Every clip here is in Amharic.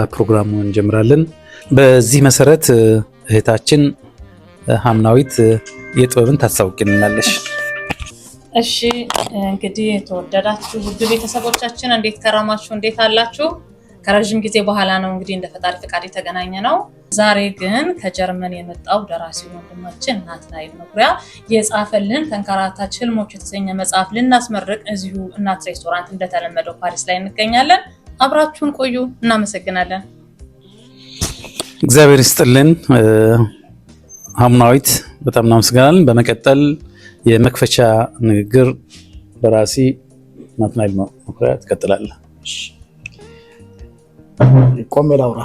ፕሮግራሙን እንጀምራለን። በዚህ መሰረት እህታችን ሀምናዊት የጥበብን ታሳውቂናለሽ። እሺ እንግዲህ ተወደዳችሁ ውድ ቤተሰቦቻችን እንዴት ከረማችሁ? እንዴት አላችሁ? ከረጅም ጊዜ በኋላ ነው እንግዲህ እንደ ፈጣሪ ፈቃድ የተገናኘ ነው። ዛሬ ግን ከጀርመን የመጣው ደራሲ ወንድማችን ናትናኤል መኩሪያ የጻፈልን ተንከራታች ህልሞች የተሰኘ መጽሐፍ ልናስመርቅ እዚሁ እናት ሬስቶራንት እንደተለመደው ፓሪስ ላይ እንገኛለን። አብራችሁን ቆዩ። እናመሰግናለን። እግዚአብሔር ይስጥልን ሀምናዊት፣ በጣም እናመሰግናለን። በመቀጠል የመክፈቻ ንግግር ደራሲ ናትናኤል መኩሪያ ትቀጥላለህ። ቆሜ ላውራ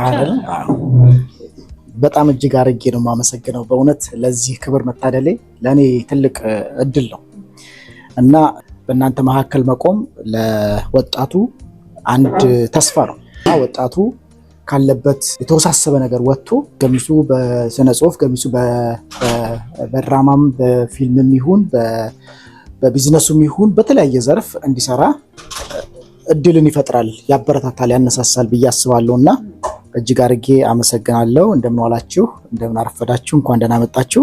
አይደል? በጣም እጅግ አድርጌ ነው የማመሰግነው። በእውነት ለዚህ ክብር መታደሌ ለእኔ ትልቅ እድል ነው እና በእናንተ መካከል መቆም ለወጣቱ አንድ ተስፋ ነው። ወጣቱ ካለበት የተወሳሰበ ነገር ወጥቶ ገሚሱ በስነ ጽሁፍ፣ ገሚሱ በድራማም በፊልምም ይሁን በቢዝነሱም ይሁን በተለያየ ዘርፍ እንዲሰራ እድልን ይፈጥራል፣ ያበረታታል፣ ያነሳሳል ብዬ አስባለሁ እና እጅግ አድርጌ አመሰግናለሁ። እንደምን ዋላችሁ፣ እንደምን አረፈዳችሁ፣ እንኳን ደህና መጣችሁ።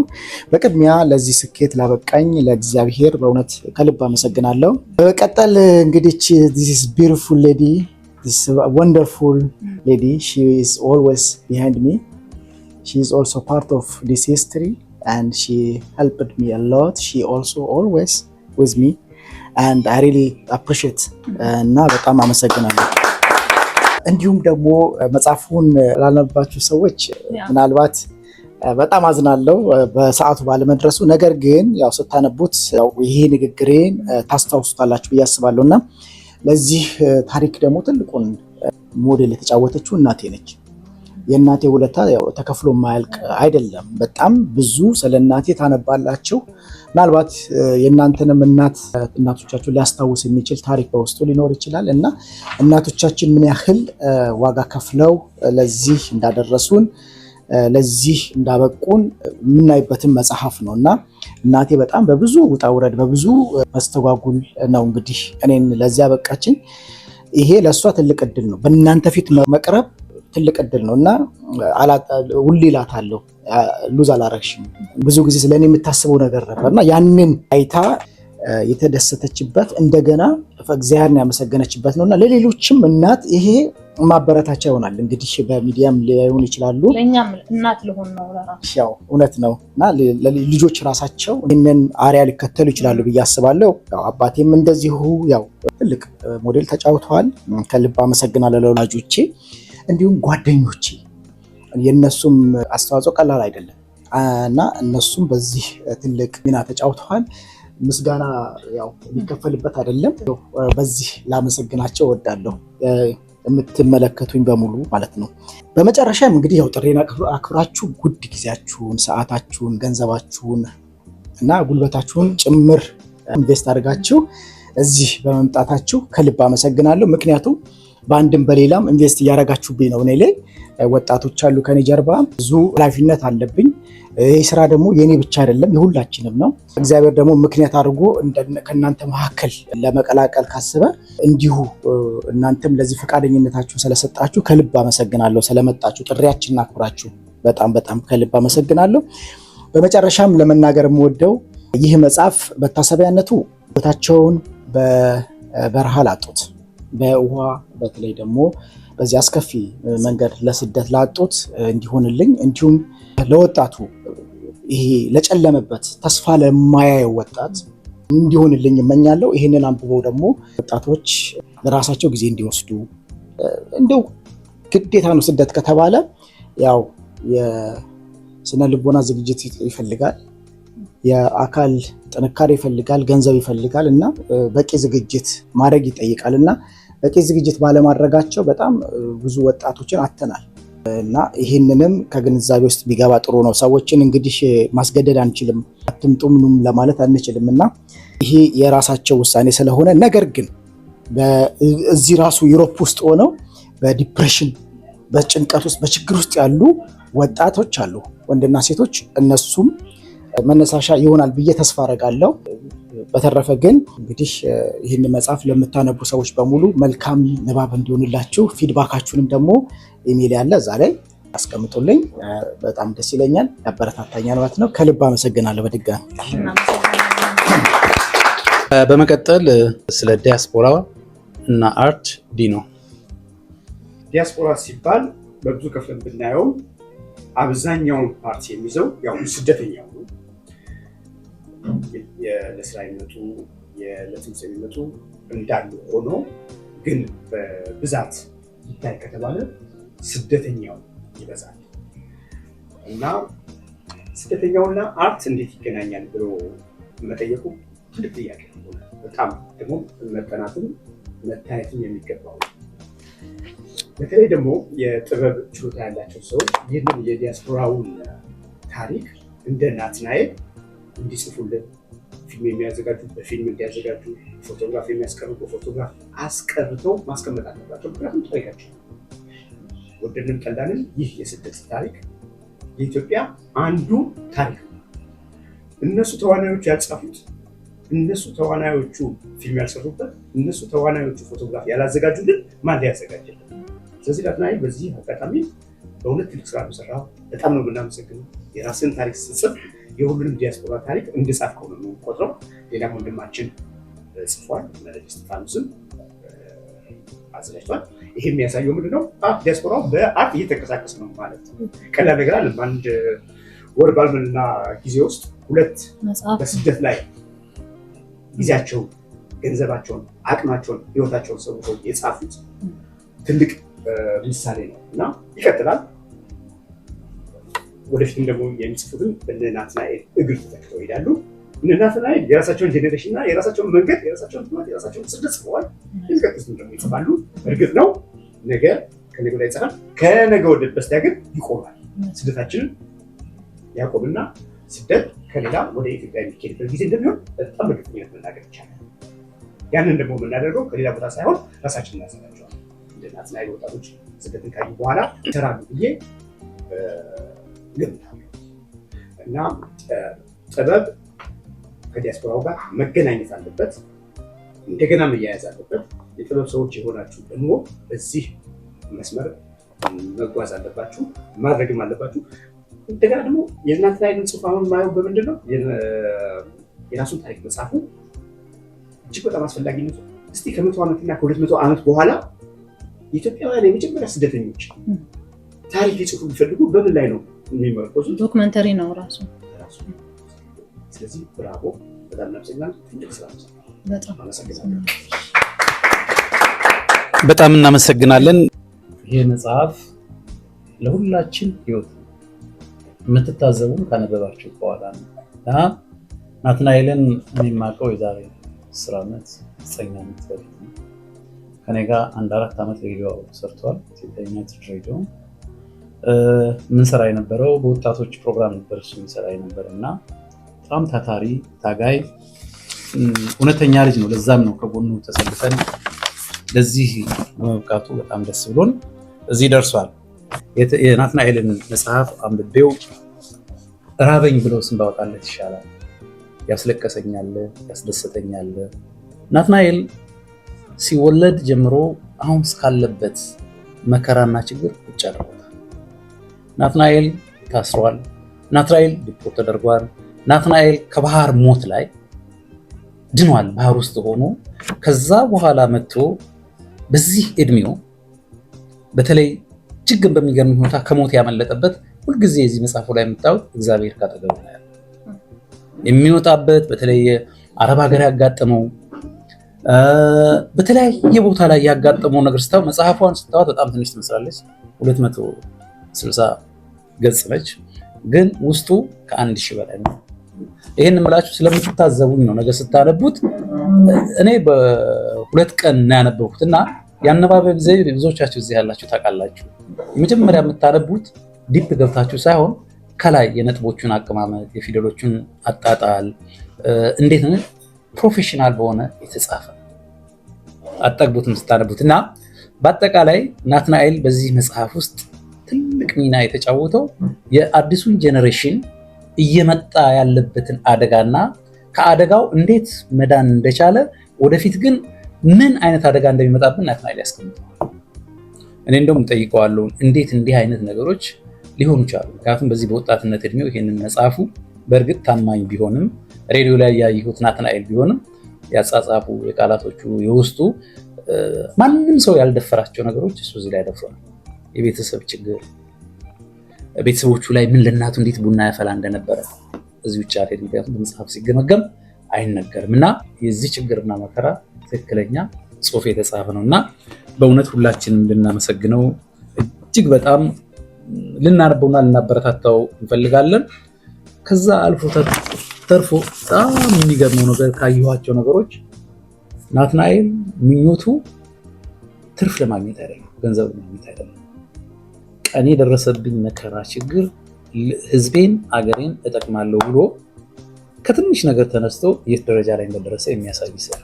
በቅድሚያ ለዚህ ስኬት ላበቃኝ ለእግዚአብሔር በእውነት ከልብ አመሰግናለሁ። በመቀጠል እንግዲህ this beautiful lady, this wonderful lady, she is always behind me. She is also part of this history and she helped me a lot. She also always with me and I really appreciate እና በጣም አመሰግናለሁ። እንዲሁም ደግሞ መጽሐፉን ላነባችሁ ሰዎች ምናልባት በጣም አዝናለሁ በሰዓቱ ባለመድረሱ። ነገር ግን ያው ስታነቡት ይሄ ንግግሬን ታስታውሱታላችሁ ብዬ አስባለሁና ለዚህ ታሪክ ደግሞ ትልቁን ሞዴል የተጫወተችው እናቴ ነች። የእናቴ ውለታ ያው ተከፍሎ የማያልቅ አይደለም። በጣም ብዙ ስለ እናቴ ታነባላችሁ። ምናልባት የእናንተንም እናቶቻችሁ ሊያስታውስ የሚችል ታሪክ በውስጡ ሊኖር ይችላል እና እናቶቻችን ምን ያህል ዋጋ ከፍለው ለዚህ እንዳደረሱን ለዚህ እንዳበቁን የምናይበትን መጽሐፍ ነው እና እናቴ በጣም በብዙ ውጣ ውረድ በብዙ መስተጓጉል ነው እንግዲህ እኔን ለዚህ ያበቃችኝ። ይሄ ለእሷ ትልቅ እድል ነው። በእናንተ ፊት መቅረብ ትልቅ እድል ነው እና ሁሌ እላታለሁ ሉዝ አላረግሽም። ብዙ ጊዜ ስለኔ የምታስበው ነገር ነበርና ያንን አይታ የተደሰተችበት እንደገና እግዚአብሔርን ያመሰገነችበት ነውና ለሌሎችም እናት ይሄ ማበረታቻ ይሆናል። እንግዲህ በሚዲያም ሊሆን ይችላሉ፣ ለኛም እናት ለሆነ ነው ያው እውነት ነውና ልጆች ራሳቸው ይሄንን አሪያ ሊከተሉ ይችላሉ ብዬ አስባለሁ። ያው አባቴም እንደዚሁ ያው ትልቅ ሞዴል ተጫውተዋል። ከልብ አመሰግናለሁ ለወላጆቼ እንዲሁም ጓደኞቼ። የነሱም አስተዋጽኦ ቀላል አይደለም እና እነሱም በዚህ ትልቅ ሚና ተጫውተዋል። ምስጋና ያው የሚከፈልበት አይደለም። በዚህ ላመሰግናቸው እወዳለሁ፣ የምትመለከቱኝ በሙሉ ማለት ነው። በመጨረሻም እንግዲህ ያው ጥሬን አክብራችሁ ጉድ ጊዜያችሁን፣ ሰዓታችሁን፣ ገንዘባችሁን እና ጉልበታችሁን ጭምር ኢንቨስት አድርጋችሁ እዚህ በመምጣታችሁ ከልብ አመሰግናለሁ። ምክንያቱም በአንድም በሌላም ኢንቨስት እያደረጋችሁብኝ ነው። እኔ ላይ ወጣቶች አሉ ከኔ ጀርባ፣ ብዙ ኃላፊነት አለብኝ። ይህ ስራ ደግሞ የኔ ብቻ አይደለም የሁላችንም ነው። እግዚአብሔር ደግሞ ምክንያት አድርጎ ከእናንተ መካከል ለመቀላቀል ካሰበ እንዲሁ እናንተም ለዚህ ፈቃደኝነታችሁ ስለሰጣችሁ ከልብ አመሰግናለሁ። ስለመጣችሁ ጥሪያችንን አክብራችሁ በጣም በጣም ከልብ አመሰግናለሁ። በመጨረሻም ለመናገር የምወደው ይህ መጽሐፍ መታሰቢያነቱ ቦታቸውን በበረሃ ላጡት፣ በውሃ በተለይ ደግሞ በዚህ አስከፊ መንገድ ለስደት ላጡት እንዲሆንልኝ፣ እንዲሁም ለወጣቱ ይሄ ለጨለመበት ተስፋ ለማያየው ወጣት እንዲሆንልኝ እመኛለሁ። ይህንን አንብበው ደግሞ ወጣቶች ለራሳቸው ጊዜ እንዲወስዱ፣ እንደው ግዴታ ነው ስደት ከተባለ ያው የስነ ልቦና ዝግጅት ይፈልጋል፣ የአካል ጥንካሬ ይፈልጋል፣ ገንዘብ ይፈልጋል እና በቂ ዝግጅት ማድረግ ይጠይቃል እና በቂ ዝግጅት ባለማድረጋቸው በጣም ብዙ ወጣቶችን አተናል እና ይህንንም ከግንዛቤ ውስጥ ቢገባ ጥሩ ነው። ሰዎችን እንግዲህ ማስገደድ አንችልም፣ አትምጡ ምንም ለማለት አንችልም እና ይሄ የራሳቸው ውሳኔ ስለሆነ፣ ነገር ግን እዚህ ራሱ ዩሮፕ ውስጥ ሆነው በዲፕሬሽን በጭንቀት ውስጥ በችግር ውስጥ ያሉ ወጣቶች አሉ፣ ወንድና ሴቶች፣ እነሱም መነሳሻ ይሆናል ብዬ ተስፋ አደርጋለሁ። በተረፈ ግን እንግዲህ ይህን መጽሐፍ ለምታነቡ ሰዎች በሙሉ መልካም ንባብ እንዲሆንላችሁ ፊድባካችሁንም ደግሞ ኢሜል ያለ እዛ ላይ አስቀምጡልኝ። በጣም ደስ ይለኛል፣ ያበረታታኛል ማለት ነው። ከልብ አመሰግናለሁ በድጋሚ። በመቀጠል ስለ ዲያስፖራ እና አርት ዲኖ። ዲያስፖራ ሲባል በብዙ ከፍለን ብናየው አብዛኛውን ፓርቲ የሚይዘው ያው ስደተኛው ነው። ለስራ የሚመጡ ለትምህርት የሚመጡ እንዳሉ ሆኖ ግን በብዛት ይታይ ከተባለ ስደተኛው ይበዛል እና ስደተኛውና አርት እንዴት ይገናኛል ብሎ መጠየቁ ትልቅ ጥያቄ ነው። በጣም ደግሞ መጠናትም መታየትም የሚገባው በተለይ ደግሞ የጥበብ ችሎታ ያላቸው ሰዎች ይህንን የዲያስፖራውን ታሪክ እንደ ናትናኤል እንዲጽፉልን፣ ፊልም የሚያዘጋጁ በፊልም እንዲያዘጋጁ፣ ፎቶግራፍ የሚያስቀርቡ በፎቶግራፍ አስቀርተው ማስቀመጥ አለባቸው። ምክንያቱም ታሪካቸው ወደድንም ጠላንም ይህ የስደት ታሪክ የኢትዮጵያ አንዱ ታሪክ ነው። እነሱ ተዋናዮቹ ያልጻፉት፣ እነሱ ተዋናዮቹ ፊልም ያልሰሩበት፣ እነሱ ተዋናዮቹ ፎቶግራፍ ያላዘጋጁልን ማን ሊያዘጋጅልን? ስለዚህ ናትናኤል በዚህ አጋጣሚ በእውነት ትልቅ ስራ ሰራው። በጣም ነው የምናመሰግነው። የራስን ታሪክ ስትጽፍ የሁሉንም ዲያስፖራ ታሪክ እንድጻፍከው ነው የምንቆጥረው። ሌላ ወንድማችን ጽፏል፣ እስጢፋኖስም አዘጋጅቷል። ይሄ የሚያሳየው ምንድነው? ዲያስፖራው በአርት እየተንቀሳቀሰ ነው ማለት ነው። ቀላል ነገር አለ። አንድ ወር ባልሞላ ጊዜ ውስጥ 2 በስደት ላይ ጊዜያቸውን፣ ገንዘባቸውን፣ አቅማቸውን፣ ህይወታቸውን ሰውተው የጻፉት ትልቅ ምሳሌ ነው እና ይቀጥላል። ወደፊትም ደግሞ የሚጽፉትን በእነ ናትናኤል እግር ተተክተው ይሄዳሉ። እነ ናትናኤል የራሳቸውን ጄኔሬሽን እና የራሳቸውን መንገድ፣ የራሳቸውን ትምህርት፣ የራሳቸውን ስደት ጽፈዋል። የሚቀጥሉትን ደግሞ ይጽፋሉ። እርግጥ ነው ነገ ከነገ ወዲያ ይጽፋል። ከነገ ወዲያ በስቲያ ግን ይቆማል። ስደታችንን ያቆምና ስደት ከሌላ ወደ ኢትዮጵያ የሚካሄድበት ጊዜ እንደሚሆን በጣም በእርግጠኝነት መናገር ይቻላል። ያንን ደግሞ የምናደርገው ከሌላ ቦታ ሳይሆን ራሳችን እናዘጋጀዋል። እንደ ናትናኤል ወጣቶች ስደትን ካዩ በኋላ ይሰራሉ ብዬ ገምታለሁ እና ጥበብ ከዲያስፖራው ጋር መገናኘት አለበት፣ እንደገና መያያዝ አለበት። የጥበብ ሰዎች የሆናችሁ ደግሞ በዚህ መስመር መጓዝ አለባችሁ፣ ማድረግም አለባችሁ። እንደገና ደግሞ የናትናኤልን ጽሑፍ አሁን ማየው በምንድን ነው የራሱን ታሪክ መጻፉ እጅግ በጣም አስፈላጊነቱ። እስቲ ከ100 ዓመትና ከ200 ዓመት በኋላ የኢትዮጵያውያን የመጀመሪያ ስደተኞች ታሪክ ሊጽፉ ቢፈልጉ በምን ላይ ነው የሚመረኮዙት? ዶክመንተሪ ነው ራሱ። ስለዚህ ብራቮ፣ በጣም እናመሰግናለን። ትልቅ ስራ ነው። በጣም አመሰግናለሁ። በጣም እናመሰግናለን። ይህ መጽሐፍ ለሁላችን ህይወት የምትታዘቡን ካነበባችሁ በኋላ ነው። ናትናኤልን የማውቀው የዛሬ 10 ዓመት 9 ዓመት በፊት ነው። ከኔ ጋር 4 ዓመት ሬዲዮ ሰርቷል። ኢትዮጵያኛ ሬዲዮ ምን ሰራ የነበረው በወጣቶች ፕሮግራም ነበር እሱ የሚሰራ የነበረ እና በጣም ታታሪ ታጋይ እውነተኛ ልጅ ነው። ለዛም ነው ከጎኑ ተሰልፈን ለዚህ መብቃቱ በጣም ደስ ብሎን እዚህ ደርሷል። የናትናኤልን መጽሐፍ አንብቤው ራበኝ ብሎ ስም ባወጣለት ይሻላል። ያስለቀሰኛል፣ ያስደሰተኛል። ናትናኤል ሲወለድ ጀምሮ አሁን እስካለበት መከራና ችግር ቁጭ አድርጎታል። ናትናኤል ታስሯል። ናትናኤል ዲፖርት ተደርጓል። ናትናኤል ከባህር ሞት ላይ ድኗል። ባህር ውስጥ ሆኖ ከዛ በኋላ መጥቶ በዚህ እድሜው በተለይ እጅግ በሚገርም ሁኔታ ከሞት ያመለጠበት ሁልጊዜ እዚህ መጽሐፉ ላይ የምታዩት እግዚአብሔር ካጠገቡ ነው ያለው። የሚወጣበት በተለይ አረብ ሀገር ያጋጠመው በተለያየ ቦታ ላይ ያጋጠመው ነገር ስታው መጽሐፏን ስታዋት በጣም ትንሽ ትመስላለች። 260 ገጽ ነች፣ ግን ውስጡ ከ1000 በላይ ነው። ይህን የምላችሁ ስለምትታዘቡኝ ነው። ነገ ስታነቡት እኔ በ2 ቀን ነው ያነበብኩት እና ያነባበብ ጊዜ ብዙዎቻችሁ እዚህ ያላችሁ ታውቃላችሁ። የመጀመሪያ የምታነቡት ዲፕ ገብታችሁ ሳይሆን ከላይ የነጥቦቹን አቀማመጥ፣ የፊደሎቹን አጣጣል እንዴት ነው ፕሮፌሽናል በሆነ የተጻፈ አጠግቡትም ስታነቡት እና በአጠቃላይ ናትናኤል በዚህ መጽሐፍ ውስጥ ትልቅ ሚና የተጫወተው የአዲሱን ጄኔሬሽን እየመጣ ያለበትን አደጋና ከአደጋው እንዴት መዳን እንደቻለ ወደፊት ግን ምን አይነት አደጋ እንደሚመጣብን ናትናኤል ያስቀምጠዋል። እኔ እንደውም ጠይቀዋለሁ እንዴት እንዲህ አይነት ነገሮች ሊሆኑ ይችላሉ? ምክንያቱም በዚህ በወጣትነት እድሜው ይሄንን መጽሐፉ በእርግጥ ታማኝ ቢሆንም ሬዲዮ ላይ ያየሁት ናትናኤል ቢሆንም ያጻጻፉ የቃላቶቹ የውስጡ ማንም ሰው ያልደፈራቸው ነገሮች እሱ እዚህ ላይ ደፍሯል። የቤተሰብ ችግር ቤተሰቦቹ ላይ ምን ለእናቱ እንዴት ቡና ያፈላ እንደነበረ እዚህ ውጭ አለ። ምክንያቱም በመጽሐፍ ሲገመገም አይነገርም እና የዚህ ችግርና መከራ ትክክለኛ ጽሑፍ የተጻፈ ነውና በእውነት ሁላችንም ልናመሰግነው እጅግ በጣም ልናነበውና ልናበረታታው እንፈልጋለን። ከዛ አልፎ ተርፎ በጣም የሚገርመው ነገር ካየኋቸው ነገሮች ናትናኤል ምኞቱ ትርፍ ለማግኘት አይደለም፣ ገንዘብ ለማግኘት አይደለም። ቀኔ የደረሰብኝ መከራ ችግር ህዝቤን አገሬን እጠቅማለሁ ብሎ ከትንሽ ነገር ተነስቶ የት ደረጃ ላይ እንደደረሰ የሚያሳይ ስራ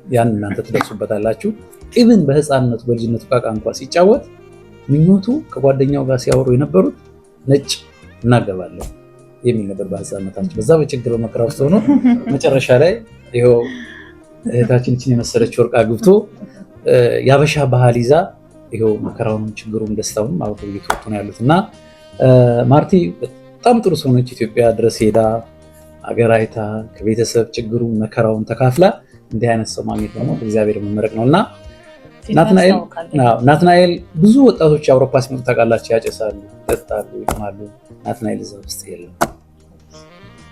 ያን እናንተ ትደርሱበታላችሁ። ኢቭን በህፃንነቱ በልጅነቱ ቃቃ እንኳን ሲጫወት ምኞቱ ከጓደኛው ጋር ሲያወሩ የነበሩት ነጭ እናገባለሁ የሚል ነበር በህፃንነታቸው። በዛ በችግር በመከራ ውስጥ ሆኖ መጨረሻ ላይ ይኸው እህታችን እችን የመሰለች ወርቅ አግብቶ ያበሻ ባህል ይዛ ይኸው መከራውንም ችግሩም ደስታውንም አብረው እየተወጡ ነው ያሉት እና ማርቲ በጣም ጥሩ ሰው ነች። ኢትዮጵያ ድረስ ሄዳ አገር አይታ ከቤተሰብ ችግሩን መከራውን ተካፍላ እንዲህ አይነት ሰው ማግኘት ደግሞ እግዚአብሔር መመረቅ ነውና ናትናኤል ብዙ ወጣቶች የአውሮፓ ሲመጡ ታውቃላችሁ፣ ያጨሳሉ፣ ይጠጣሉ፣ ይማሉ። ናትናኤል እዛ ውስጥ የለም።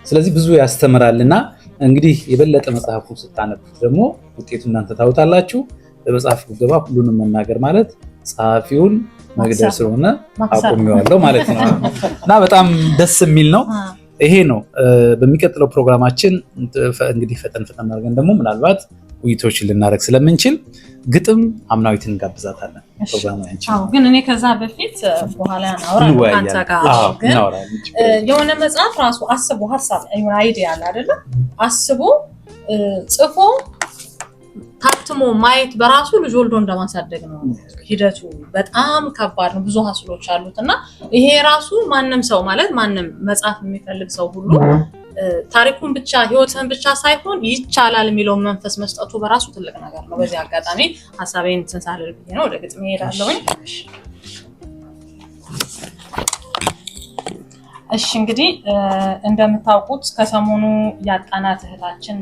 ስለዚህ ብዙ ያስተምራልና እንግዲህ የበለጠ መጽሐፉን ስታነቡት ደግሞ ውጤቱ እናንተ ታውታላችሁ። በመጽሐፍ ገባ ሁሉንም መናገር ማለት ጸሐፊውን መግደል ስለሆነ አቆሚዋለሁ ማለት ነው እና በጣም ደስ የሚል ነው። ይሄ ነው። በሚቀጥለው ፕሮግራማችን እንግዲህ ፈጠን አድርገን ደግሞ ምናልባት ውይይቶችን ልናደርግ ስለምንችል ግጥም አምናዊትን እንጋብዛታለን። ግን እኔ ከዛ በፊት በኋላ ናውራንታ ጋር ግን የሆነ መጽሐፍ ራሱ አስቦ ሀሳብ አይዲያ አለ አይደለ? አስቦ ጽፎ ታትሞ ማየት በራሱ ልጅ ወልዶ እንደማሳደግ ነው። ሂደቱ በጣም ከባድ ነው። ብዙ ሀስሎች አሉት እና ይሄ ራሱ ማንም ሰው ማለት ማንም መጽሐፍ የሚፈልግ ሰው ሁሉ ታሪኩን ብቻ ህይወትን ብቻ ሳይሆን ይቻላል የሚለውን መንፈስ መስጠቱ በራሱ ትልቅ ነገር ነው። በዚህ አጋጣሚ ሀሳቤን ተንሳለል ብዬ ነው ወደ ግጥሜ ሄዳለሁኝ። እሺ እንግዲህ እንደምታውቁት ከሰሞኑ ያጣናት እህታችን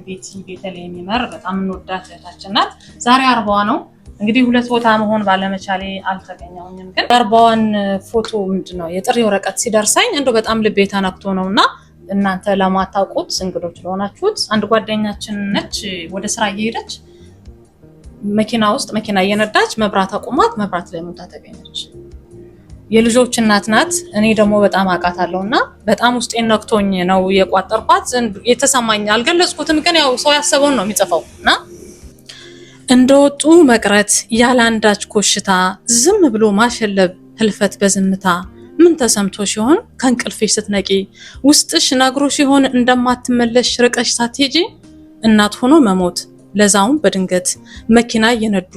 ቤተልሔም ይመር በጣም እንወዳት እህታችን ናት። ዛሬ 40ዋ ነው። እንግዲህ ሁለት ቦታ መሆን ባለመቻሌ አልተገኘሁኝም። ግን 40ዋን ፎቶ ምንድነው የጥሪ ወረቀት ሲደርሰኝ እንደው በጣም ልቤ ተነክቶ ነውና እናንተ ለማታውቁት እንግዶች ለሆናችሁት አንድ ጓደኛችን ነች። ወደ ስራ እየሄደች መኪና ውስጥ መኪና እየነዳች መብራት አቁማት መብራት ላይ ሞታ ተገኘች። የልጆች እናት ናት። እኔ ደግሞ በጣም አውቃታለሁና በጣም ውስጤን ነክቶኝ ነው የቋጠርኳት። የተሰማኝ አልገለጽኩትም፣ ግን ያው ሰው ያሰበውን ነው የሚጽፈውና እንደወጡ መቅረት ያላንዳች ኮሽታ ዝም ብሎ ማሸለብ ህልፈት በዝምታ ምን ተሰምቶ ሲሆን ከእንቅልፍሽ ስትነቂ ውስጥሽ ነግሮ ሲሆን እንደማትመለሽ ርቀሽ ሳትሄጂ እናት ሆኖ መሞት ለዛውም በድንገት መኪና እየነዱ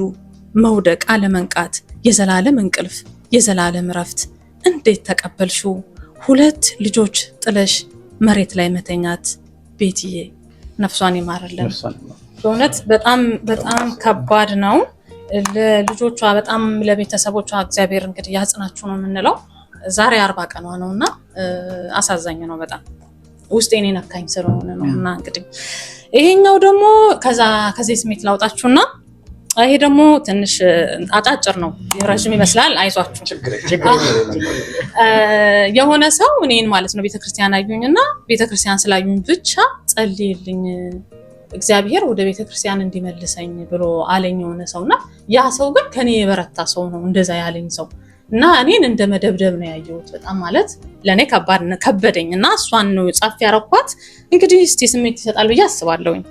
መውደቅ አለመንቃት የዘላለም እንቅልፍ የዘላለም ረፍት እንዴት ተቀበልሽው ሁለት ልጆች ጥለሽ መሬት ላይ መተኛት ቤትዬ ነፍሷን ይማርልን። በእውነት በጣም በጣም ከባድ ነው። ለልጆቿ በጣም ለቤተሰቦቿ እግዚአብሔር እንግዲህ ያጽናችሁ ነው የምንለው። ዛሬ 40 ቀኗ ነውና አሳዛኝ ነው በጣም ውስጤን የነካኝ ስለሆነ ነውና እንግዲህ ይሄኛው ደግሞ ከዚህ ስሜት ላውጣችሁና ይሄ ደግሞ ትንሽ አጫጭር ነው፣ ረጅም ይመስላል። አይዟችሁ የሆነ ሰው እኔን ማለት ነው ቤተክርስቲያን አዩኝና ቤተክርስቲያን ስላዩኝ ብቻ ጸልይልኝ እግዚአብሔር ወደ ቤተክርስቲያን እንዲመልሰኝ ብሎ አለኝ የሆነ ሰውና ያ ሰው ግን ከኔ የበረታ ሰው ነው እንደዛ ያለኝ ሰው እና እኔን እንደ መደብደብ ነው ያየሁት። በጣም ማለት ለኔ ከበደኝ እና እሷን ነው ጻፍ ያረኳት። እንግዲህ እስቲ ስሜት ይሰጣል ብዬ አስባለሁኝ።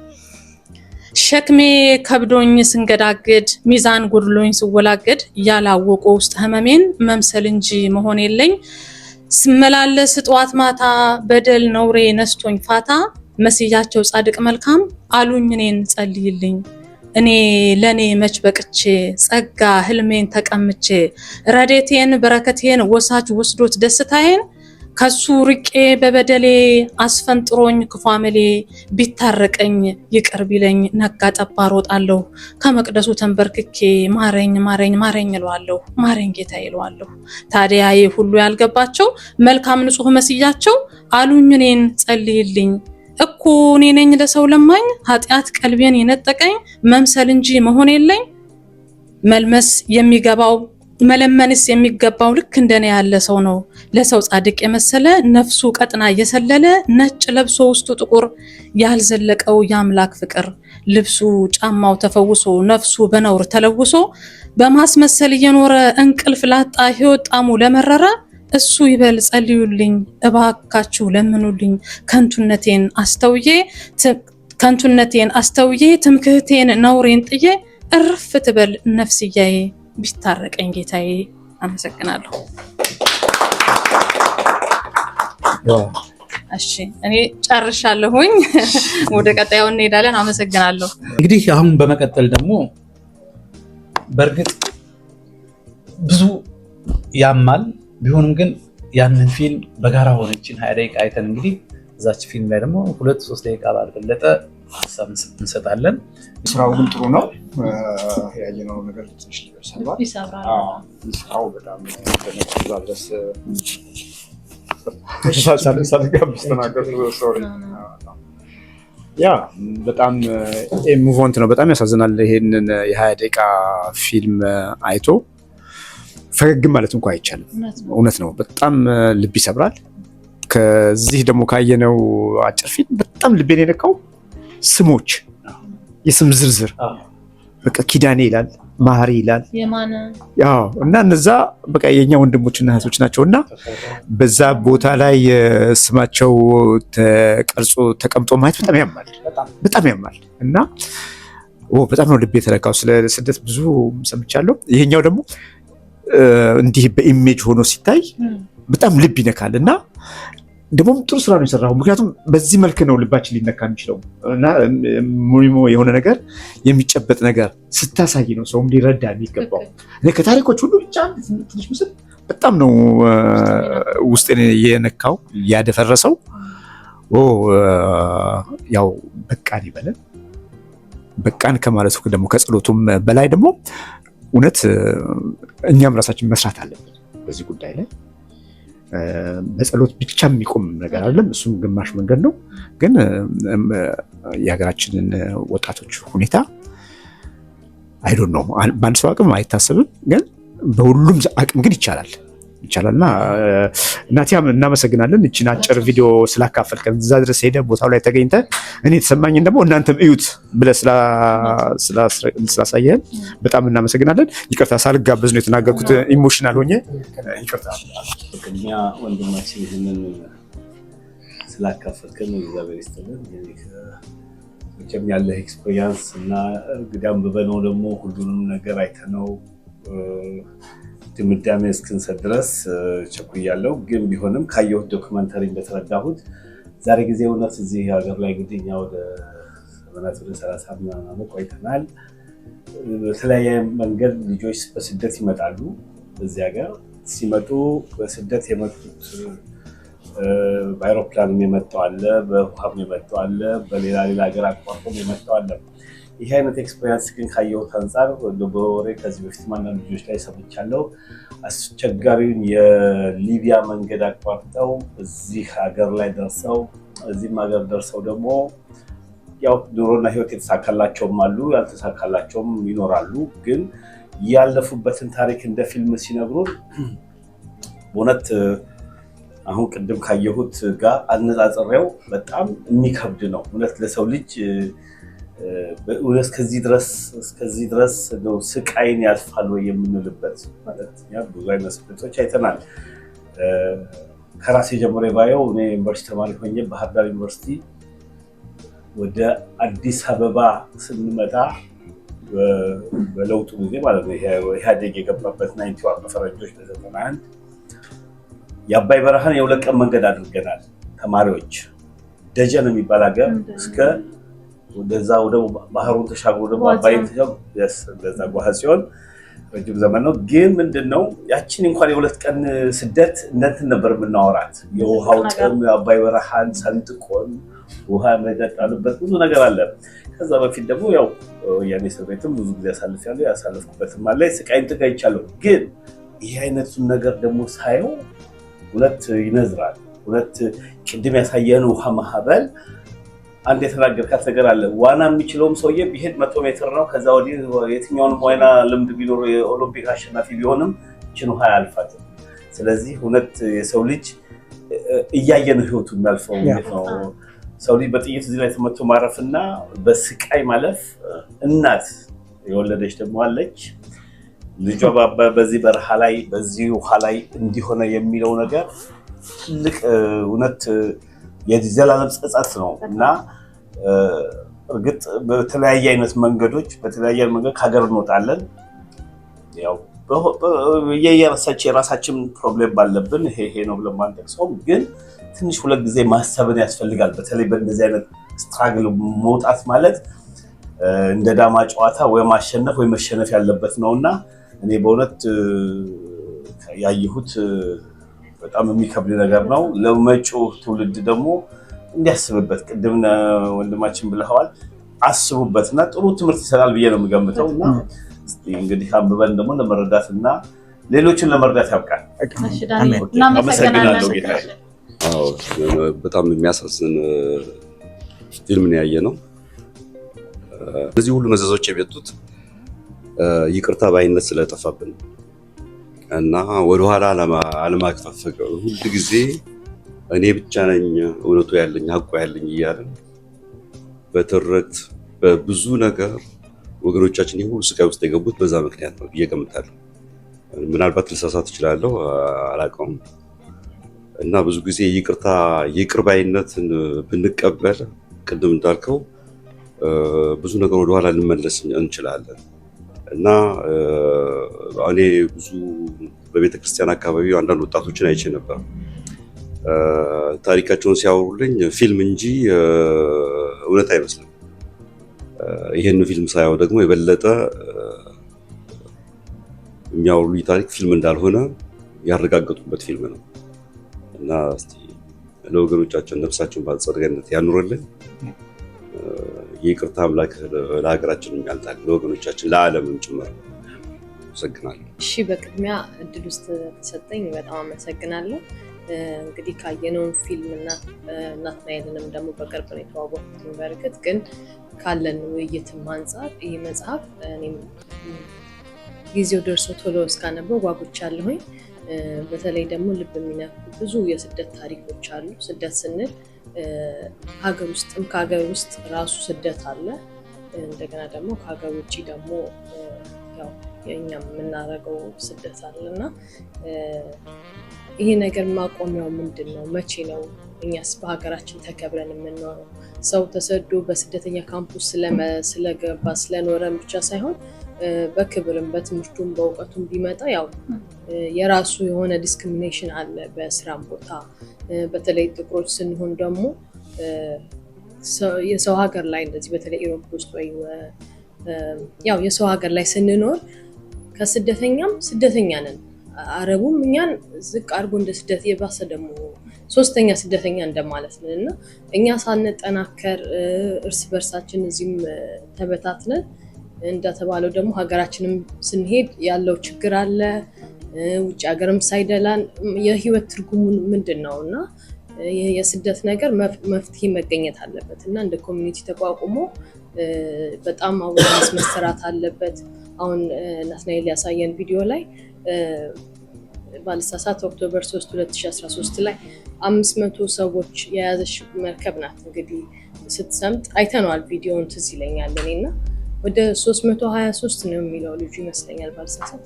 ሸክሜ ከብዶኝ ስንገዳግድ ሚዛን ጎድሎኝ ስወላገድ ያላወቁ ውስጥ ህመሜን መምሰል እንጂ መሆን የለኝ ስመላለስ ጧት ማታ በደል ነውሬ ነስቶኝ ፋታ መስያቸው ጻድቅ መልካም አሉኝ እኔን ጸልይልኝ እኔ ለኔ መች በቅቼ ጸጋ ህልሜን ተቀምቼ ረዴቴን በረከቴን ወሳጅ ወስዶት ደስታዬን ከሱ ርቄ በበደሌ አስፈንጥሮኝ ክፉ አመሌ ቢታረቀኝ ይቅር ቢለኝ ነጋ ጠባ ሮጣለሁ ከመቅደሱ ተንበርክኬ ማረኝ ማረኝ ማረኝ እለዋለሁ ማረኝ ጌታዬ እለዋለሁ። ታዲያ ሁሉ ያልገባቸው መልካም ንጹህ መስያቸው አሉኝ እኔን ጸልይልኝ እኮ እኔ ነኝ ለሰው ለማኝ ኃጢአት ቀልቤን የነጠቀኝ መምሰል እንጂ መሆን የለኝ መልመስ የሚገባው መለመንስ የሚገባው ልክ እንደኔ ያለ ሰው ነው። ለሰው ጻድቅ የመሰለ ነፍሱ ቀጥና እየሰለለ ነጭ ለብሶ ውስጡ ጥቁር ያልዘለቀው የአምላክ ፍቅር ልብሱ ጫማው ተፈውሶ ነፍሱ በነውር ተለውሶ በማስመሰል እየኖረ እንቅልፍ ላጣ ሕይወት ጣሙ ለመረረ እሱ ይበል ጸልዩልኝ እባካችሁ ለምኑልኝ ከንቱነቴን አስተውዬ ትምክህቴን ነውሬን ጥዬ እርፍ ትበል ነፍስያዬ ቢታረቀኝ ጌታዬ። አመሰግናለሁ። እሺ እኔ ጨርሻለሁኝ። ወደ ቀጣዩ እንሄዳለን። አመሰግናለሁ። እንግዲህ አሁን በመቀጠል ደግሞ በእርግጥ ብዙ ያማል ቢሆንም ግን ያንን ፊልም በጋራ ሆነችን 20 ደቂቃ አይተን እንግዲህ እዛች ፊልም ላይ ደግሞ 2-3 ደቂቃ ባልበለጠ ሀሳብ እንሰጣለን። ስራው ግን ጥሩ ነው። ያየነው ነገር ትንሽ ይሰራል። ስራው በጣም ድረስ በጣም ሙቭመንት ነው። በጣም ያሳዝናል። ይሄንን የ20 ደቂቃ ፊልም አይቶ ፈገግ ማለት እንኳን አይቻልም። እውነት ነው። በጣም ልብ ይሰብራል። ከዚህ ደግሞ ካየነው አጭር ፊልም በጣም ልቤን የነካው ስሞች፣ የስም ዝርዝር በቃ ኪዳኔ ይላል፣ ማህሪ ይላል እና እነዛ በቃ የኛ ወንድሞችና እህቶች ናቸውና በዛ ቦታ ላይ ስማቸው ተቀርጾ ተቀምጦ ማየት በጣም ያማል እና በጣም ነው ልቤ የተነካው። ስለ ስደት ብዙ ሰምቻለሁ። ይሄኛው ደግሞ እንዲህ በኢሜጅ ሆኖ ሲታይ በጣም ልብ ይነካል እና ደግሞ ጥሩ ስራ ነው የሰራው። ምክንያቱም በዚህ መልክ ነው ልባችን ሊነካ የሚችለው እና የሆነ ነገር የሚጨበጥ ነገር ስታሳይ ነው ሰውም ሊረዳ የሚገባው። ከታሪኮች ሁሉ ብቻ ትንሽ ምስል በጣም ነው ውስጤን የነካው ያደፈረሰው። ያው በቃን ይበለን። በቃን ከማለቱ ደግሞ ከጸሎቱም በላይ ደግሞ እውነት እኛም ራሳችን መስራት አለብን በዚህ ጉዳይ ላይ። በጸሎት ብቻ የሚቆም ነገር አይደለም። እሱም ግማሽ መንገድ ነው። ግን የሀገራችንን ወጣቶች ሁኔታ አይዶን ነው በአንድ ሰው አቅም አይታሰብም። ግን በሁሉም አቅም ግን ይቻላልና እናቲያም እናመሰግናለን። እቺን አጭር ቪዲዮ ስላካፈልከን እዛ ድረስ ሄደ ቦታው ላይ ተገኝተ እኔ የተሰማኝን ደግሞ እናንተም እዩት ብለህ ስላሳየን በጣም እናመሰግናለን። ይቅርታ ሳልጋበዝ ነው የተናገርኩት፣ ኢሞሽናል ሆኜ ይቅርታ። ቅድሚያ ወንድማችን ይህንን ስላካፈልከን እግዚአብሔር ይስጥልን። መቼም ያለህ ኤክስፔሪንስ እና ግዳም በበነው ደግሞ ሁሉንም ነገር አይተነው ድምዳሜ እስክንሰጥ ድረስ ቸኩያለሁ። ግን ቢሆንም ካየሁት ዶክመንተሪ እንደተረዳሁት ዛሬ ጊዜ እውነት እዚህ ሀገር ላይ እንግዲህ እኛ ወደ 30 ምናምን ቆይተናል። በተለያየ መንገድ ልጆች በስደት ይመጣሉ። በዚህ ሀገር ሲመጡ በስደት የመጡት በአይሮፕላንም የመጣው አለ፣ በውሃም የመጣው አለ፣ በሌላ ሀገር አቋርጦም የመጣው አለ። ይህ አይነት ኤክስፔሪንስ ግን ካየሁት አንጻር በወሬ ከዚህ በፊት ማንኛውም ልጆች ላይ ሰምቻለሁ። አስቸጋሪውን የሊቢያ መንገድ አቋርጠው እዚህ ሀገር ላይ ደርሰው እዚህም ሀገር ደርሰው ደግሞ ያው ኑሮና ህይወት የተሳካላቸውም አሉ፣ ያልተሳካላቸውም ይኖራሉ። ግን ያለፉበትን ታሪክ እንደ ፊልም ሲነግሩን በእውነት አሁን ቅድም ካየሁት ጋር አነጻጽሬው በጣም የሚከብድ ነው። እውነት ለሰው ልጅ እስከዚህ ድረስ ነው ስቃይን ያልፋል ወይ የምንልበት ማለት ብዙ አይነት ስደቶች አይተናል። ከራሴ ጀምሮ ባየው እኔ ዩኒቨርሲቲ ተማሪ ሆኜ ባህር ዳር ዩኒቨርሲቲ ወደ አዲስ አበባ ስንመጣ በለውጡ ጊዜ ማለት ነው ኢህአዴግ የገባበት 91 በፈረንጆች በ91 የአባይ በረሃን የ2 ቀን መንገድ አድርገናል። ተማሪዎች ደጀን የሚባል ሀገር እስከ ወደዛ ወደ ባህሩን ተሻግሮ ወደ አባይ ተሻግሮ እንደዛ ጓዝ ሲሆን ረጅም ዘመን ነው። ግን ምንድነው ያቺን እንኳን የሁለት ቀን ስደት እንደንትን ነበር የምናወራት። የውሃው ጥም አባይ በረሃን ሰንጥቆን ውሃ መጠጣልበት ብዙ ነገር አለ። ከዛ በፊት ደግሞ ያው ያኔ እስር ቤትም ብዙ ጊዜ ያሳለፍኩበትም አለ። ስቃይን ተጋይቻለሁ። ግን ይሄ አይነቱን ነገር ደግሞ ሳየው ሁለት ይነዝራል። ሁለት ቅድም ያሳየን ውሃ ማዕበል አንድ የተናገርካት ነገር አለ። ዋና የሚችለውም ሰውዬ ቢሄድ 100 ሜትር ነው። ከዛ ወዲህ የትኛውንም ዋና ልምድ ቢኖረው የኦሎምፒክ አሸናፊ ቢሆንም እችን ውሃ አያልፋትም። ስለዚህ ሁለት የሰው ልጅ እያየ ነው ህይወቱ የሚያልፈው ነው። ሰው ልጅ በጥይት እዚህ ላይ ተመቶ ማረፍና በስቃይ ማለፍ። እናት የወለደች ደግሞ አለች ልጇ በዚህ በረሃ ላይ በዚህ ውሃ ላይ እንዲሆነ የሚለው ነገር ትልቅ እውነት የዘላለም ጸጸት ነው እና እርግጥ በተለያየ አይነት መንገዶች በተለያየ መንገድ ከሀገር እንወጣለን። ያው የራሳችን ፕሮብሌም ባለብን ይሄ ነው ብለን ማንጠቅሰውም፣ ግን ትንሽ ሁለት ጊዜ ማሰብን ያስፈልጋል። በተለይ በእንደዚህ አይነት ስትራግል መውጣት ማለት እንደ ዳማ ጨዋታ ወይ ማሸነፍ ወይ መሸነፍ ያለበት ነውና እኔ በእውነት ያየሁት በጣም የሚከብድ ነገር ነው። ለመጪው ትውልድ ደግሞ እንዲያስብበት ቅድም ወንድማችን ብለዋል፣ አስቡበትና ጥሩ ትምህርት ይሰጣል ብዬ ነው የምገምተው እና እንግዲህ አንብበን ደግሞ ለመረዳትና ሌሎችን ለመርዳት ያብቃል። አመሰግናለሁ ጌታ። በጣም የሚያሳዝን ፊልም ነው ያየነው። እነዚህ ሁሉ መዘዞች የመጡት ይቅርታ ባይነት ስለጠፋብን እና ወደኋላ አለማክፈፍ ሁሉ ጊዜ እኔ ብቻ ነኝ እውነቱ ያለኝ ሀቁ ያለኝ እያለን በትርክት በብዙ ነገር ወገኖቻችን ይሁን ስቃይ ውስጥ የገቡት በዛ ምክንያት ነው ብዬ እገምታለሁ። ምናልባት ልሳሳት እችላለሁ፣ አላውቀውም። እና ብዙ ጊዜ ይቅር ባይነትን ብንቀበል ቅድም እንዳልከው ብዙ ነገር ወደኋላ ልንመለስ እንችላለን። እና እኔ ብዙ በቤተክርስቲያን አካባቢ አንዳንድ ወጣቶችን አይቼ ነበር። ታሪካቸውን ሲያወሩልኝ ፊልም እንጂ እውነት አይመስልም። ይሄን ፊልም ሳያው ደግሞ የበለጠ የሚያወሩልኝ ታሪክ ፊልም እንዳልሆነ ያረጋገጡበት ፊልም ነው። እና እስቲ ለወገኖቻችን ነፍሳቸውን በአጸደ ገነት ያኑርልን። የይቅርታ አምላክ ለሀገራችን ያልጣል፣ ለወገኖቻችን ለዓለምም ጭምር። አመሰግናለሁ። እሺ፣ በቅድሚያ እድል ውስጥ ተሰጠኝ በጣም አመሰግናለሁ። እንግዲህ ካየነውን ፊልም እና ናትናኤልንም ደግሞ በቅርብ ነው የተዋወቅኩት። በርግጥ ግን ካለን ውይይትም አንጻር ይህ መጽሐፍ እኔም ጊዜው ደርሶ ቶሎ እስካነበው ጓጉቻለሁኝ። በተለይ ደግሞ ልብ የሚነኩ ብዙ የስደት ታሪኮች አሉ። ስደት ስንል ሀገር ውስጥም ከሀገር ውስጥ ራሱ ስደት አለ። እንደገና ደግሞ ከሀገር ውጭ ደግሞ ያው የእኛም የምናደርገው ስደት አለ እና ይሄ ነገር ማቆሚያው ምንድን ነው? መቼ ነው እኛስ በሀገራችን ተከብረን የምንኖረው? ሰው ተሰዶ በስደተኛ ካምፕስ ስለገባ ስለኖረን ብቻ ሳይሆን በክብርም በትምህርቱም በእውቀቱም ቢመጣ ያው የራሱ የሆነ ዲስክሪሚኔሽን አለ በስራም ቦታ። በተለይ ጥቁሮች ስንሆን ደግሞ የሰው ሀገር ላይ እንደዚህ በተለይ ኢሮፕ ውስጥ ወይ ያው የሰው ሀገር ላይ ስንኖር ከስደተኛም ስደተኛ ነን። አረቡም እኛን ዝቅ አድርጎ እንደ ስደት የባሰ ደግሞ ሶስተኛ ስደተኛ እንደማለት ነን እና እኛ ሳንጠናከር እርስ በርሳችን እዚህም ተበታትነን እንደተባለው ደግሞ ሀገራችንም ስንሄድ ያለው ችግር አለ። ውጭ ሀገርም ሳይደላን የህይወት ትርጉሙ ምንድን ነው እና የስደት ነገር መፍትሄ መገኘት አለበት እና እንደ ኮሚኒቲ ተቋቁሞ በጣም አዋርነስ መሰራት አለበት። አሁን ናትናኤል ያሳየን ቪዲዮ ላይ ባልሳሳት ኦክቶበር 3 2013 ላይ 500 ሰዎች የያዘች መርከብ ናት እንግዲህ ስትሰምጥ አይተነዋል። ቪዲዮውን ትዝ ይለኛል እኔና ወደ 323 ነው የሚለው ልጁ ይመስለኛል ባልሳሳት።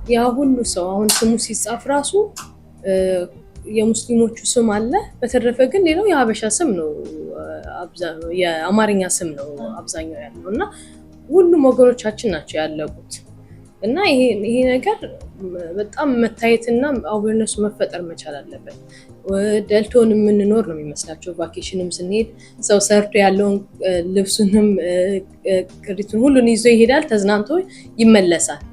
ያ ሁሉ ሰው አሁን ስሙ ሲጻፍ ራሱ የሙስሊሞቹ ስም አለ። በተረፈ ግን ሌላው የሀበሻ ስም ነው፣ የአማርኛ ስም ነው አብዛኛው ያለው እና ሁሉም ወገኖቻችን ናቸው ያለቁት። እና ይሄ ነገር በጣም መታየትና አዌርነሱ መፈጠር መቻል አለበት። ደልቶን የምንኖር ነው የሚመስላቸው። ቫኬሽንም ስንሄድ ሰው ሰርቶ ያለውን ልብሱንም ቅሪቱን ሁሉን ይዞ ይሄዳል፣ ተዝናንቶ ይመለሳል።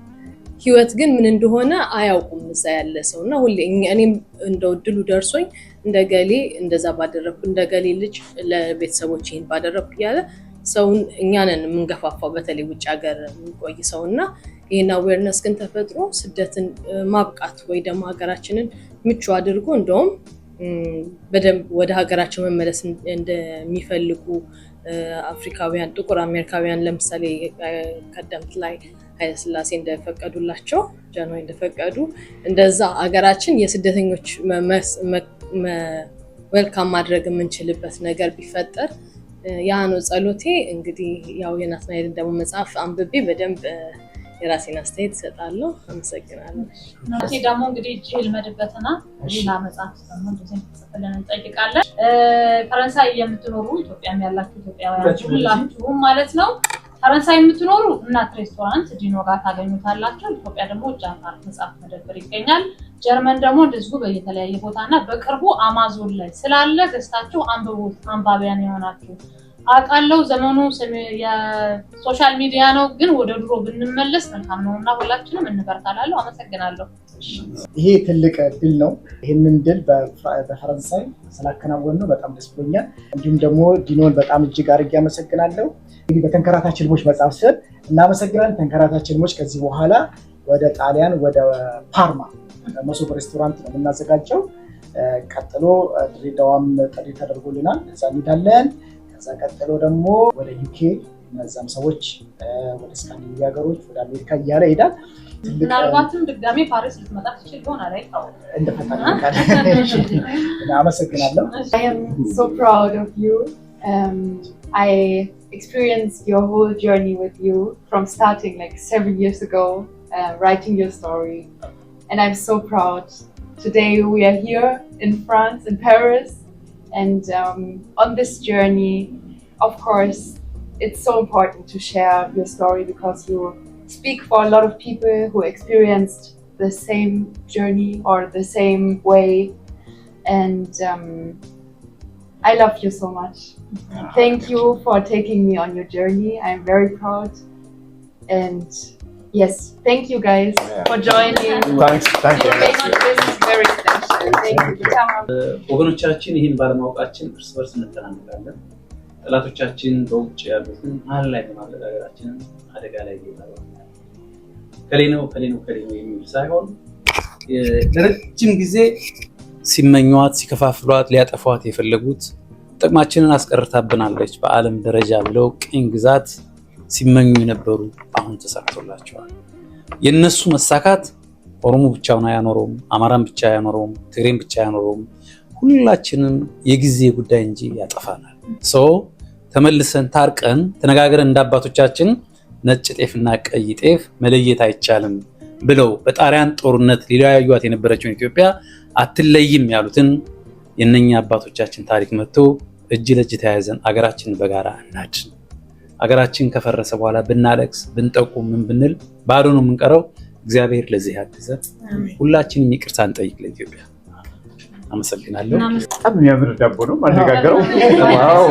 ህይወት ግን ምን እንደሆነ አያውቁም እዛ ያለ ሰውና ሁሌ እኔም እንደው ድሉ ደርሶኝ እንደገሌ እንደዛ ባደረኩ እንደገሌ ልጅ ለቤተሰቦች ይሄን ባደረኩ ያለ ሰውን እኛንን የምንገፋፋው በተለይ ውጭ ሀገር የሚቆይ ሰውና ይሄን አዌርነስ ግን ተፈጥሮ ስደትን ማብቃት ወይ ደግሞ ሀገራችንን ምቹ አድርጎ እንደውም በደንብ ወደ ሀገራቸው መመለስ እንደሚፈልጉ አፍሪካውያን ጥቁር አሜሪካውያን ለምሳሌ ቀደምት ላይ ኃይለ ሥላሴ እንደፈቀዱላቸው ጃንሆይ እንደፈቀዱ እንደዛ ሀገራችን የስደተኞች ዌልካም ማድረግ የምንችልበት ነገር ቢፈጠር ያ ነው ጸሎቴ። እንግዲህ ያው የናትናኤል ደግሞ መጽሐፍ አንብቤ በደንብ የራሴን አስተያየት እሰጣለሁ። አመሰግናለሁ። እናቴ ደግሞ እንግዲህ ጂል መድበትና ሌላ መጽሐፍ ደግሞ እንደዚህ ተጽፈለን እንጠይቃለን። ፈረንሳይ የምትኖሩ ኢትዮጵያም ያላችሁ ኢትዮጵያውያን ሁላችሁም ማለት ነው ፈረንሳይ የምትኖሩ እናት ሬስቶራንት ዲኖ ጋር ታገኙታላችሁ። ኢትዮጵያ ደግሞ ጃፋር መጽሐፍ መደብር ይገኛል። ጀርመን ደግሞ እንደዚሁ በየተለያየ ቦታና በቅርቡ አማዞን ላይ ስላለ ገዝታችሁ አንብቡት። አንባቢያን የሆናችሁ አውቃለሁ ዘመኑ የሶሻል ሚዲያ ነው፣ ግን ወደ ድሮ ብንመለስ መልካም ነውና ሁላችንም እንበርታላለሁ። አመሰግናለሁ። ይሄ ትልቅ ድል ነው። ይህንን ድል በፈረንሳይ ስላከናወን ነው በጣም ደስ ብሎኛል። እንዲሁም ደግሞ ዲኖን በጣም እጅግ አድርጌ አመሰግናለሁ። እንግዲህ በተንከራታች ህልሞች መጽሐፍ ስር እናመሰግናለን። ተንከራታች ህልሞች ከዚህ በኋላ ወደ ጣሊያን ወደ ፓርማ መሶብ ሬስቶራንት ነው የምናዘጋጀው። ቀጥሎ ድሬዳዋም ጥሪ ተደርጎልናል፣ እዛ እንሄዳለን። ከዛ ቀጥሎ ደግሞ ወደ ዩኬ እነዛም ሰዎች ወደ ስካንዲኔቪያ ሀገሮች ወደ አሜሪካ እያለ ይሄዳል። ምናልባትም ድጋሜ ፓሪስ ልትመጣ ትችል ይሆናል አይታወቅም። አመሰግናለሁ። I am so proud of you. I experienced your whole journey with you from starting like 7 years ago, writing your story, and I'm so proud. Today we are here in France, in Paris, and on this journey, of course, it's so important to share your story because you speak for a lot of people who experienced the same journey or the same way, and I love you so much. Thank you for taking me on your journey. I'm very proud. And yes, thank you guys for joining. Thanks. Thank you. You made this very special. Thank you. ወገኖቻችን ይህን ባለማወቃችን እርስ በርስ እንተናነቃለን። ጠላቶቻችን በውጭ ያሉትን መሀል ላይ በማድረግ ሀገራችንን አደጋ ላይ ይጣላሉ። ከሌ ነው የሚል ሳይሆን ለረጅም ጊዜ ሲመኟት ሲከፋፍሏት ሊያጠፏት የፈለጉት ጥቅማችንን አስቀርታብናለች በዓለም ደረጃ ብለው ቅኝ ግዛት ሲመኙ የነበሩ አሁን ተሳክቶላቸዋል። የነሱ መሳካት ኦሮሞ ብቻውን አያኖረውም፣ አማራን ብቻ አያኖረውም፣ ትግሬን ብቻ አያኖረውም። ሁላችንም የጊዜ ጉዳይ እንጂ ያጠፋናል። ተመልሰን ታርቀን ተነጋግረን እንዳባቶቻችን ነጭ ጤፍና ቀይ ጤፍ መለየት አይቻልም ብለው በጣሊያን ጦርነት ሊለያዩት የነበረችውን ኢትዮጵያ አትለይም ያሉትን የነኛ አባቶቻችን ታሪክ መጥቶ እጅ ለእጅ ተያይዘን አገራችንን በጋራ እናድን። አገራችን ከፈረሰ በኋላ ብናለቅስ ብንጠቁም ምን ብንል ባዶ ነው የምንቀረው። እግዚአብሔር ለዚህ ያግዘን። ሁላችንም ይቅርታ እንጠይቅ ለኢትዮጵያ። አመሰግናለሁ። በጣም የሚያምር ዳቦ ነው ማነጋገረው። ዋው